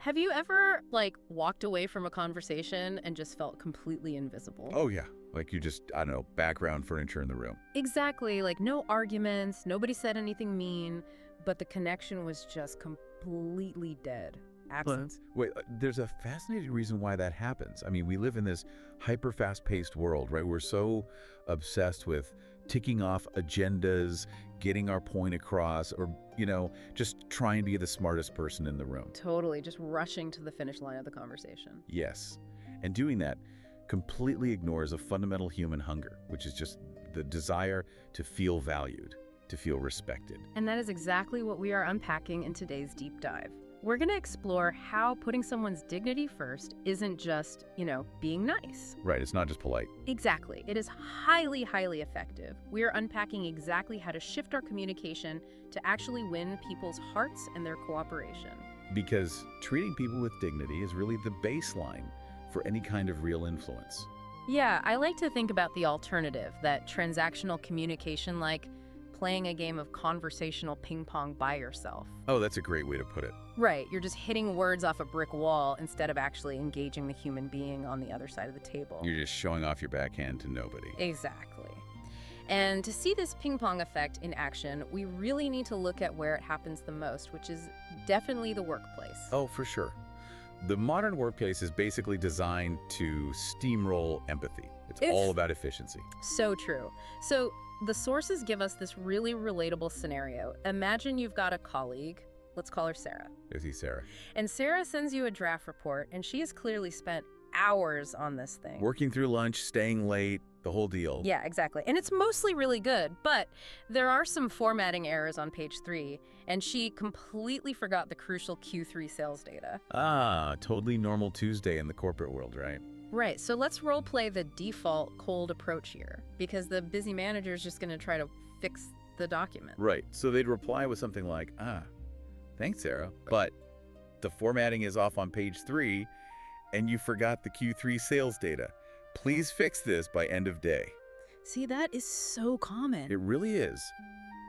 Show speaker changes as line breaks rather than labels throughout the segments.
Have you ever, like, walked away from a conversation and just felt completely invisible?
Oh, yeah. Like you just, I don't know, background furniture in the room.
Exactly. Like, no arguments, nobody said anything mean, but the connection was just completely dead. Absent.
Wait, there's a fascinating reason why that happens. I mean, we live in this hyper fast-paced world, right? We're so obsessed with ticking off agendas, getting our point across, or, just trying to be the smartest person in the room.
Totally. Just rushing to the finish line of the conversation.
Yes. And doing that completely ignores a fundamental human hunger, which is just the desire to feel valued, to feel respected.
And that is exactly what we are unpacking in today's deep dive. We're going to explore how putting someone's dignity first isn't just, being nice.
Right, it's not just polite.
Exactly. It is highly, highly effective. We are unpacking exactly how to shift our communication to actually win people's hearts and their cooperation.
Because treating people with dignity is really the baseline for any kind of real influence.
Yeah, I like to think about the alternative, that transactional communication, like playing a game of conversational ping pong by yourself.
Oh, that's a great way to put it.
Right, you're just hitting words off a brick wall instead of actually engaging the human being on the other side of the table.
You're just showing off your backhand to nobody.
Exactly. And to see this ping pong effect in action, we really need to look at where it happens the most, which is definitely the workplace.
Oh, for sure. The modern workplace is basically designed to steamroll empathy. It's all about efficiency.
So true. So the sources give us this really relatable scenario. Imagine you've got a colleague. Let's call her Sarah.
Is he Sarah?
And Sarah sends you a draft report, and she has clearly spent hours on this thing.
Working through lunch, staying late, the whole deal.
Yeah, exactly. And it's mostly really good, but there are some formatting errors on page 3, and she completely forgot the crucial Q3 sales data.
Ah, totally normal Tuesday in the corporate world, right?
Right, so let's role play the default cold approach here, because the busy manager is just going to try to fix the document.
Right, so they'd reply with something like, thanks, Sarah, but the formatting is off on page 3, and you forgot the Q3 sales data. Please fix this by end of day.
See, that is so common.
It really is.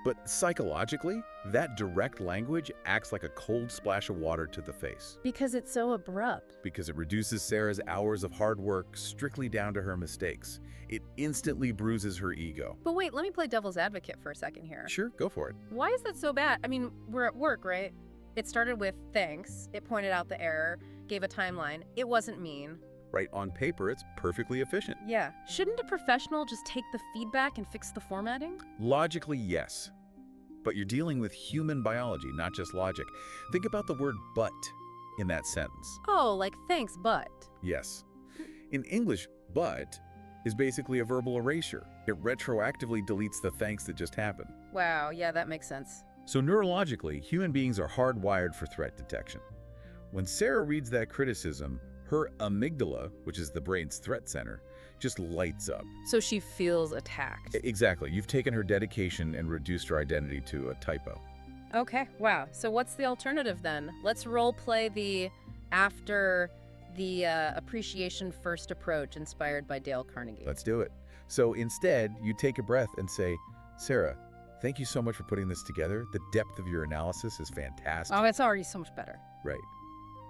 But psychologically, that direct language acts like a cold splash of water to the face.
Because it's so abrupt.
Because it reduces Sarah's hours of hard work strictly down to her mistakes. It instantly bruises her ego.
But wait, let me play devil's advocate for a second here.
Sure, go for it.
Why is that so bad? I mean, we're at work, right? It started with thanks. It pointed out the error, gave a timeline. It wasn't mean.
Right, on paper, it's perfectly efficient.
Yeah. Shouldn't a professional just take the feedback and fix the formatting?
Logically, yes. But you're dealing with human biology, not just logic. Think about the word but in that sentence.
Oh, like thanks, but.
Yes. In English, but is basically a verbal erasure. It retroactively deletes the thanks that just happened.
Wow, yeah, that makes sense.
So neurologically, human beings are hardwired for threat detection. When Sarah reads that criticism, her amygdala, which is the brain's threat center, just lights up.
So she feels attacked.
Exactly. You've taken her dedication and reduced her identity to a typo.
Okay, wow. So what's the alternative then? Let's role play the after the appreciation first approach inspired by Dale Carnegie.
Let's do it. So instead, you take a breath and say, Sarah, thank you so much for putting this together. The depth of your analysis is fantastic.
Oh, it's already so much better.
Right.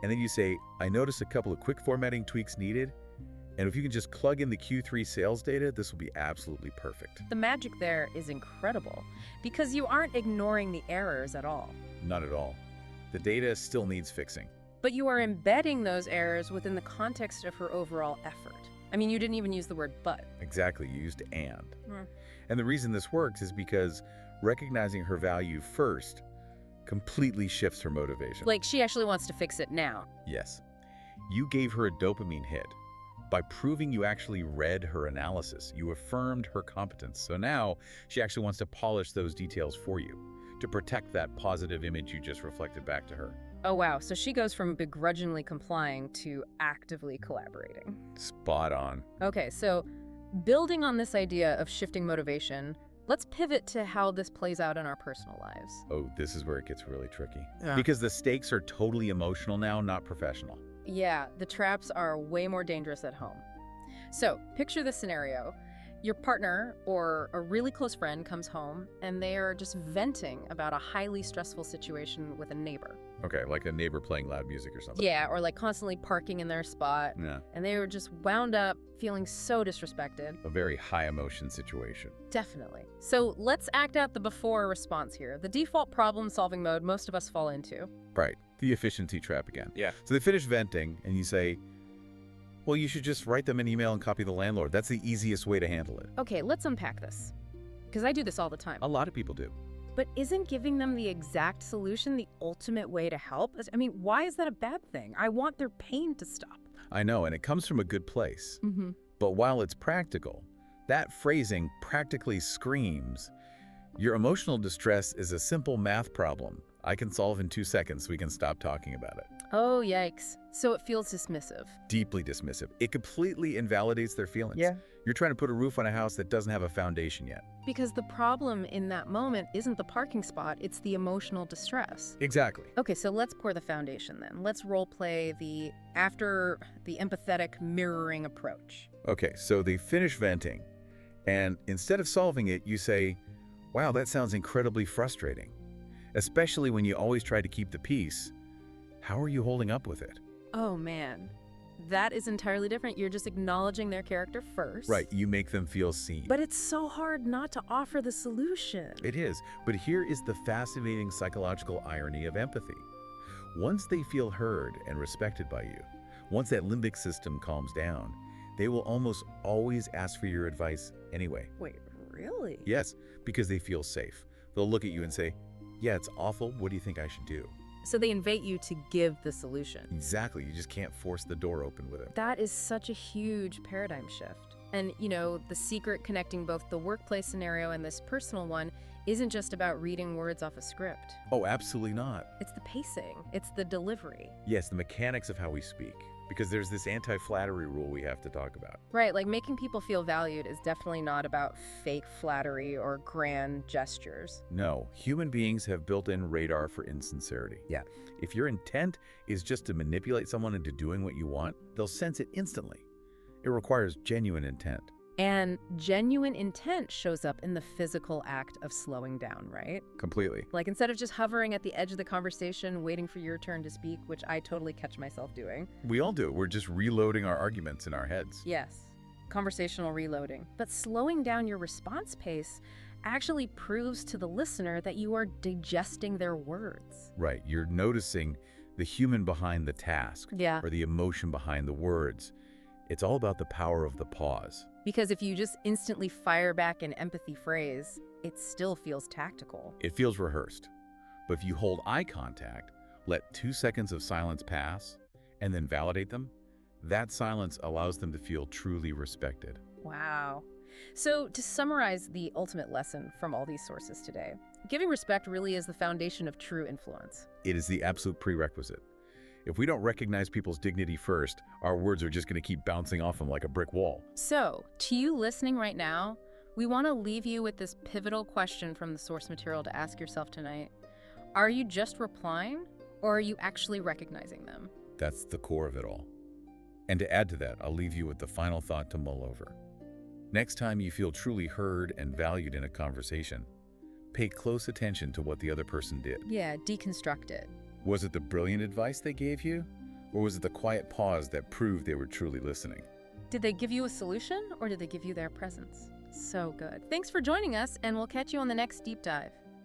And then you say, I noticed a couple of quick formatting tweaks needed, and if you can just plug in the Q3 sales data, this will be absolutely perfect.
The magic there is incredible, because you aren't ignoring the errors at all.
Not at all. The data still needs fixing.
But you are embedding those errors within the context of her overall effort. I mean, you didn't even use the word but.
Exactly, you used and. And the reason this works is because recognizing her value first completely shifts her motivation.
Like, she actually wants to fix it now.
Yes. You gave her a dopamine hit. By proving you actually read her analysis, you affirmed her competence. So now she actually wants to polish those details for you to protect that positive image you just reflected back to her.
Oh, wow. So she goes from begrudgingly complying to actively collaborating.
Spot on.
Okay, so building on this idea of shifting motivation, let's pivot to how this plays out in our personal lives.
Oh, this is where it gets really tricky. Because the stakes are totally emotional now, not professional.
Yeah, the traps are way more dangerous at home. So, picture this scenario. Your partner or a really close friend comes home and they are just venting about a highly stressful situation with a neighbor.
Okay, like a neighbor playing loud music or something.
Yeah, or like constantly parking in their spot.
Yeah.
And they were just wound up feeling so disrespected.
A very high emotion situation.
Definitely. So let's act out the before response here. The default problem-solving mode most of us fall into.
Right. The efficiency trap again.
Yeah.
So they finish venting and you say, well, you should just write them an email and copy the landlord. That's the easiest way to handle it.
Okay, let's unpack this. Because I do this all the time.
A lot of people do.
But isn't giving them the exact solution the ultimate way to help? I mean, why is that a bad thing? I want their pain to stop.
I know, and it comes from a good place.
Mm-hmm.
But while it's practical, that phrasing practically screams, your emotional distress is a simple math problem I can solve in 2 seconds so we can stop talking about it.
Oh, yikes. So it feels dismissive.
Deeply dismissive. It completely invalidates their feelings.
Yeah.
You're trying to put a roof on a house that doesn't have a foundation yet.
Because the problem in that moment isn't the parking spot, it's the emotional distress.
Exactly.
Okay, so let's pour the foundation then. Let's role play the empathetic mirroring approach.
Okay, so they finish venting, and instead of solving it, you say, wow, that sounds incredibly frustrating. Especially when you always try to keep the peace. How are you holding up with it?
Oh man, that is entirely different. You're just acknowledging their character first.
Right, you make them feel seen.
But it's so hard not to offer the solution.
It is, but here is the fascinating psychological irony of empathy. Once they feel heard and respected by you, once that limbic system calms down, they will almost always ask for your advice anyway.
Wait, really?
Yes, because they feel safe. They'll look at you and say, yeah, it's awful. What do you think I should do?
So they invite you to give the solution.
Exactly. You just can't force the door open with it.
That is such a huge paradigm shift. And, you know, the secret connecting both the workplace scenario and this personal one isn't just about reading words off a script.
Oh, absolutely not.
It's the pacing. It's the delivery.
Yes, the mechanics of how we speak. Because there's this anti-flattery rule we have to talk about.
Right, like making people feel valued is definitely not about fake flattery or grand gestures.
No, human beings have built-in radar for insincerity.
Yeah.
If your intent is just to manipulate someone into doing what you want, they'll sense it instantly. It requires genuine intent.
And genuine intent shows up in the physical act of slowing down, right?
Completely.
Like instead of just hovering at the edge of the conversation, waiting for your turn to speak, which I totally catch myself doing.
We all do. We're just reloading our arguments in our heads.
Yes, conversational reloading. But slowing down your response pace actually proves to the listener that you are digesting their words.
Right. You're noticing the human behind the task.
Yeah.
Or the emotion behind the words. It's all about the power of the pause.
Because if you just instantly fire back an empathy phrase, it still feels tactical.
It feels rehearsed. But if you hold eye contact, let 2 seconds of silence pass, and then validate them, that silence allows them to feel truly respected.
Wow. So to summarize the ultimate lesson from all these sources today, giving respect really is the foundation of true influence.
It is the absolute prerequisite. If we don't recognize people's dignity first, our words are just going to keep bouncing off them like a brick wall.
So, to you listening right now, we want to leave you with this pivotal question from the source material to ask yourself tonight. Are you just replying, or are you actually recognizing them?
That's the core of it all. And to add to that, I'll leave you with the final thought to mull over. Next time you feel truly heard and valued in a conversation, pay close attention to what the other person did.
Yeah, deconstruct it.
Was it the brilliant advice they gave you? Or was it the quiet pause that proved they were truly listening?
Did they give you a solution, or did they give you their presence? So good. Thanks for joining us, and we'll catch you on the next deep dive.